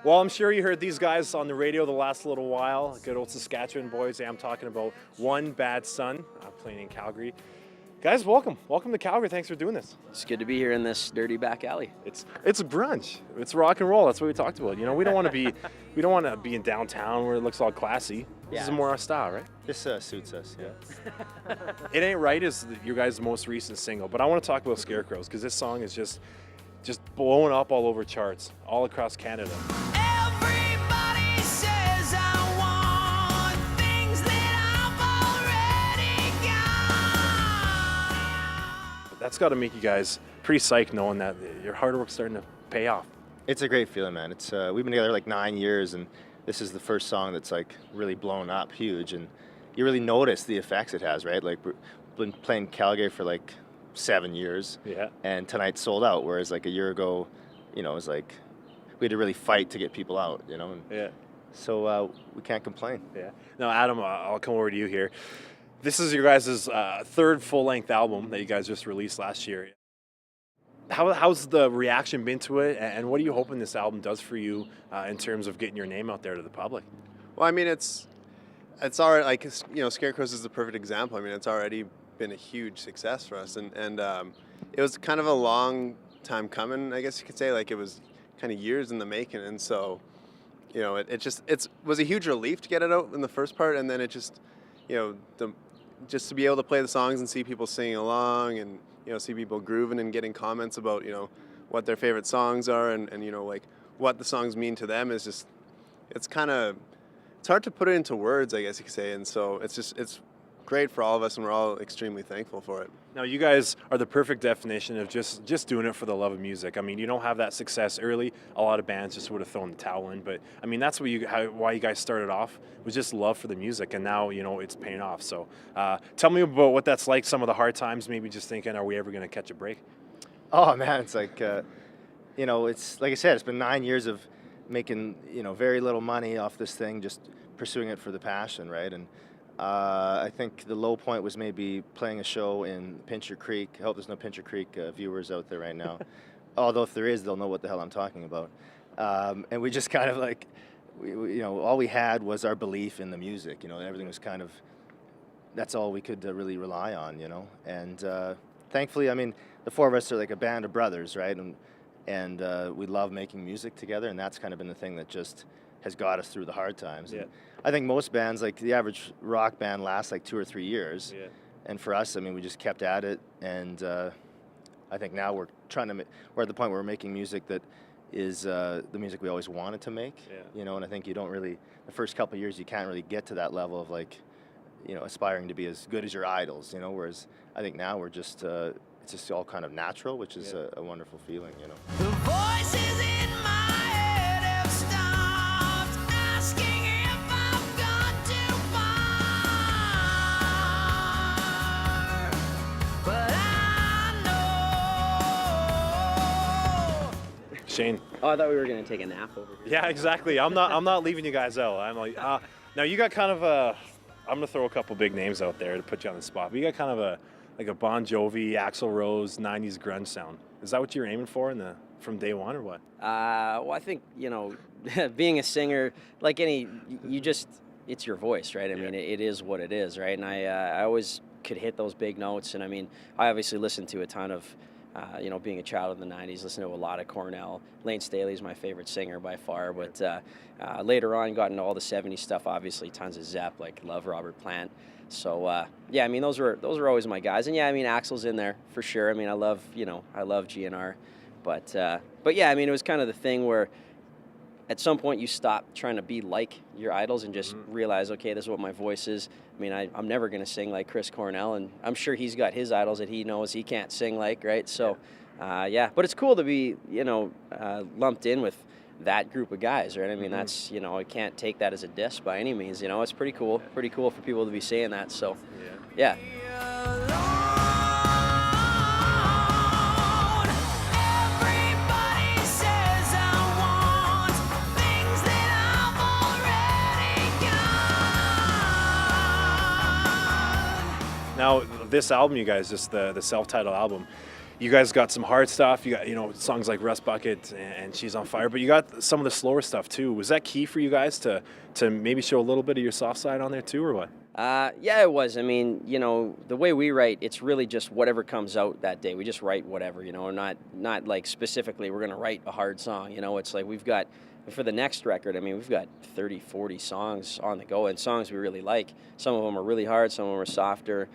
Well, I'm sure you heard these guys on the radio the last little while. Good old Saskatchewan boys. I'm talking about One Bad Son, playing in Calgary. Guys, welcome. Welcome to Calgary. Thanks for doing this. It's good to be here in this dirty back alley. It's a brunch. It's rock and roll. That's what we talked about. You know, we don't want to be in downtown where it looks all classy. This is more our style, right? This suits us, yeah. It Ain't Right is your guys' most recent single, but I want to talk about Scarecrows because this song is just blowing up all over charts, all across Canada. Everybody says I want things that I've already got. That's got to make you guys pretty psyched knowing that your hard work's starting to pay off. It's a great feeling, man. It's we've been together like 9 years, and this is the first song that's like really blown up huge, and you really notice the effects it has, right? Like we've been playing Calgary for like 7 years, and tonight sold out, whereas like a year ago, you know, it was like we had to really fight to get people out, you know. And so we can't complain. Yeah. Now, Adam, I'll come over to you here. This is your guys' third full-length album that you guys just released last year. How's the reaction been to it, and what are you hoping this album does for you in terms of getting your name out there to the public? Well, I mean, it's already, like, you know, Scarecrows is the perfect example. I mean, it's already been a huge success for us, and it was kind of a long time coming, I guess you could say. Like, it was kind of years in the making, and so, you know, it was a huge relief to get it out in the first part, and then it just, you know, just to be able to play the songs and see people singing along, and, you know, see people grooving and getting comments about, you know, what their favorite songs are, and you know, like, what the songs mean to them is just, it's hard to put it into words, I guess you could say, and so it's great for all of us, and we're all extremely thankful for it. Now, you guys are the perfect definition of just doing it for the love of music. I mean, you don't have that success early. A lot of bands just would have thrown the towel in, but I mean, that's why you guys started off, was just love for the music, and now, you know, it's paying off. So tell me about what that's like, some of the hard times, maybe just thinking, are we ever going to catch a break? Oh man, it's like you know, it's like I said, it's been 9 years of making, you know, very little money off this thing, just pursuing it for the passion, right? And I think the low point was maybe playing a show in Pincher Creek. I hope there's no Pincher Creek viewers out there right now. Although if there is, they'll know what the hell I'm talking about. And we just kind of like, we, you know, all we had was our belief in the music, you know, and everything was kind of, that's all we could really rely on, you know. And thankfully, I mean, the four of us are like a band of brothers, right? And we love making music together, and that's kind of been the thing that just has got us through the hard times. Yeah. I think most bands, like the average rock band, lasts like 2 or 3 years. Yeah. And for us, I mean, we just kept at it, and I think now we're at the point where we're making music that is the music we always wanted to make. Yeah. You know, and I think you don't really, the first couple of years, you can't really get to that level of like, you know, aspiring to be as good as your idols. You know, whereas I think now we're just it's just all kind of natural, which is a wonderful feeling. You know. The voices in my head have stopped asking if I've gone too far, but I know. Shane. Oh, I thought we were going to take a nap over here. Yeah, exactly. I'm not leaving you guys out. I'm like, now you got kind of I'm gonna throw a couple big names out there to put you on the spot. But you got kind of a Bon Jovi, Axl Rose, 90s grunge sound. Is that what you're aiming for from day one, or what? Well, I think, you know, being a singer, like it's your voice, right? I mean, it is what it is, right? And I always could hit those big notes. And I mean, I obviously listened to a ton of, you know, being a child in the 90s, listened to a lot of Cornell. Lane Staley's my favorite singer by far. But later on, got into all the 70s stuff, obviously, tons of Zepp, like love Robert Plant. So, yeah, I mean, those were always my guys. And, yeah, I mean, Axl's in there for sure. I mean, I love GNR. But yeah, I mean, it was kind of the thing where at some point you stop trying to be like your idols and just realize, okay, this is what my voice is. I mean, I'm never going to sing like Chris Cornell, and I'm sure he's got his idols that he knows he can't sing like, right? So, yeah, but it's cool to be, you know, lumped in with that group of guys, right? I mean, that's, you know, I can't take that as a diss by any means, you know. It's pretty cool for people to be saying that, so, yeah. Everybody says I want things that I've already got. Now, this album, you guys, just the self-titled album, you guys got some hard stuff. You got, songs like Rust Bucket and She's on Fire, but you got some of the slower stuff too. Was that key for you guys to maybe show a little bit of your soft side on there too, or what? Yeah, it was. I mean, the way we write, it's really just whatever comes out that day. We just write whatever, not like specifically we're going to write a hard song. It's like we've got, for the next record, I mean, we've got 30, 40 songs on the go, and songs we really like. Some of them are really hard, some of them are softer.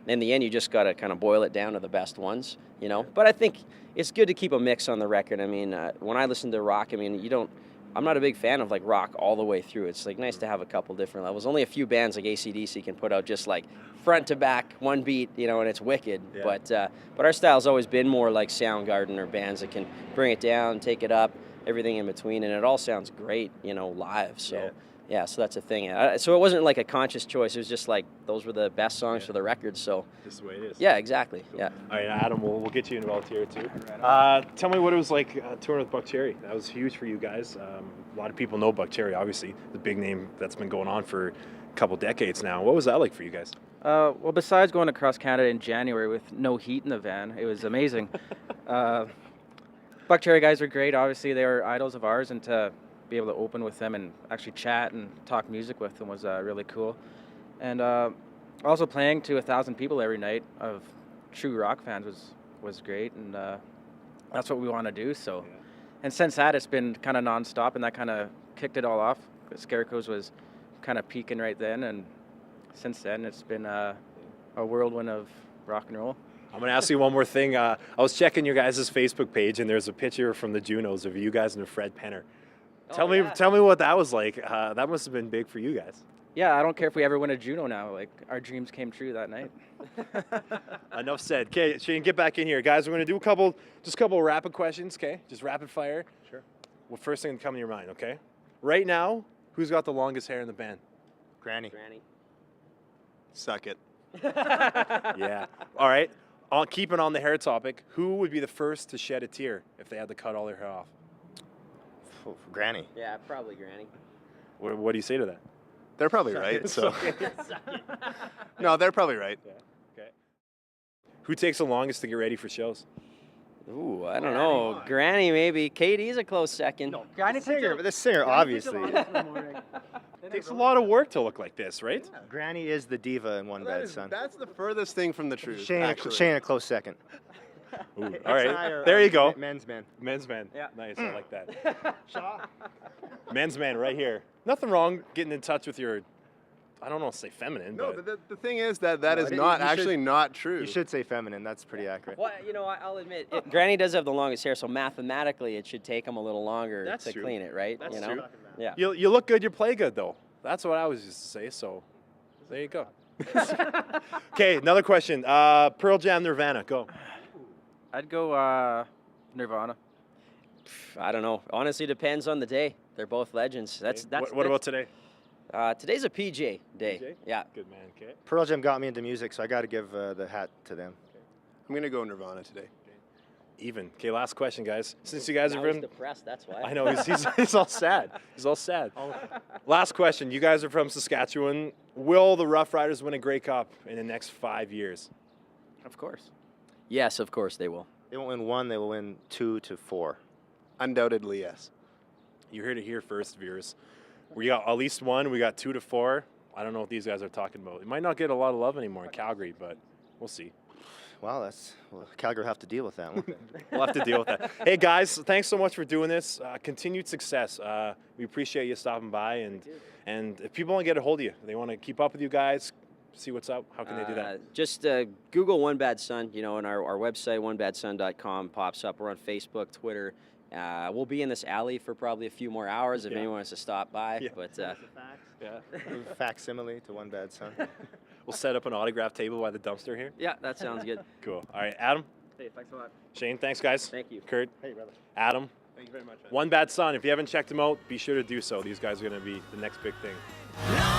In the end, you just got to kind of boil it down to the best ones, But I think it's good to keep a mix on the record. I mean, when I listen to rock, I mean, I'm not a big fan of like rock all the way through. It's like nice to have a couple different levels. Only a few bands like AC/DC can put out just like front to back, one beat, and it's wicked. Yeah. But our style's always been more like Soundgarden or bands that can bring it down, take it up, everything in between, and it all sounds great, live. So yeah, so that's a thing. So it wasn't like a conscious choice. It was just like those were the best songs for the record. So Just the way it is. yeah, exactly. Cool. Yeah. All right, Adam, we'll get you involved here too. Tell me what it was like touring with Buck Cherry. That was huge for you guys. A lot of people know Buck Cherry, obviously, the big name that's been going on for a couple decades now. What was that like for you guys? Well, besides going across Canada in January with no heat in the van, it was amazing. Buck Cherry guys are great. Obviously, they are idols of ours, and to be able to open with them and actually chat and talk music with them was really cool. And also playing to 1,000 people every night of true rock fans was great, and that's what we want to do. So, and since that, it's been kind of nonstop, and that kind of kicked it all off. Scarecrows was kind of peaking right then, and since then, it's been a whirlwind of rock and roll. I'm going to ask you one more thing. I was checking your guys' Facebook page, and there's a picture from the Junos of you guys and Fred Penner. Tell me what that was like. That must have been big for you guys. Yeah, I don't care if we ever win a Juno now. Like, our dreams came true that night. Enough said. Okay, Shane, get back in here. Guys, we're going to do a couple rapid questions, okay? Just rapid fire. Sure. Well, first thing to come to your mind, okay? Right now, who's got the longest hair in the band? Granny. Suck it. Yeah. All right. Keeping on the hair topic, who would be the first to shed a tear if they had to cut all their hair off? Granny. Yeah, probably Granny. What do you say to that? They're probably right. So no, they're probably right. Yeah. Okay. Who takes the longest to get ready for shows? Ooh, I don't know. Granny maybe. Katie's a close second. No, Granny The singer, obviously. It takes a lot of work to look like this, right? Granny is the diva in One Bad Son. That's the furthest thing from the truth. Shane a close second. Ooh, all right. There you go. Men's man. Men's man. Yeah. Nice. I like that. Men's man right here. Nothing wrong getting in touch with your, I don't know, say feminine, No, but the thing is that is you not should- actually not true. You should say feminine. That's pretty accurate. Well, I'll admit, Granny does have the longest hair, so mathematically it should take him a little longer That's to true. clean it, right? That's true. Yeah. you look good, you play good, though. That's what I was used to say, so there you go. Okay, another question. Pearl Jam, Nirvana, go. I'd go Nirvana. I don't know. Honestly, depends on the day. They're both legends. That's What about today? today's a PJ day. PJ? Yeah. Good man, okay. Pearl Jam got me into music, so I got to give the hat to them. I'm gonna go Nirvana today. Even. Okay, last question, guys. Since you guys Now are he's from... depressed. That's why. I know, he's all sad. He's all sad. Last question. You guys are from Saskatchewan. Will the Rough Riders win a Grey Cup in the next 5 years? Of course. Yes, of course they will. They won't win one, they will win 2 to 4. Undoubtedly, yes. You heard it here first, viewers. We got at least one. We got 2 to 4. I don't know what these guys are talking about. It might not get a lot of love anymore in Calgary, but we'll see. Well, Calgary will have to deal with that one. We'll have to deal with that. Hey, guys, thanks so much for doing this. Continued success. We appreciate you stopping by. And if people want to get a hold of you, they want to keep up with you guys, see what's up, how can they do that? Just Google One Bad Son, and our website, onebadson.com, pops up. We're on Facebook, Twitter. We'll be in this alley for probably a few more hours if anyone wants to stop by. Yeah. But Yeah. Facsimile to One Bad Son. We'll set up an autograph table by the dumpster here. yeah, that sounds good. Cool. All right, Adam, Hey, thanks a lot. Shane, thanks, guys. Thank you. Kurt, Hey, brother. Adam, Thank you very much. One Bad Son. If you haven't checked them out, be sure to do so. These guys are going to be the next big thing. Long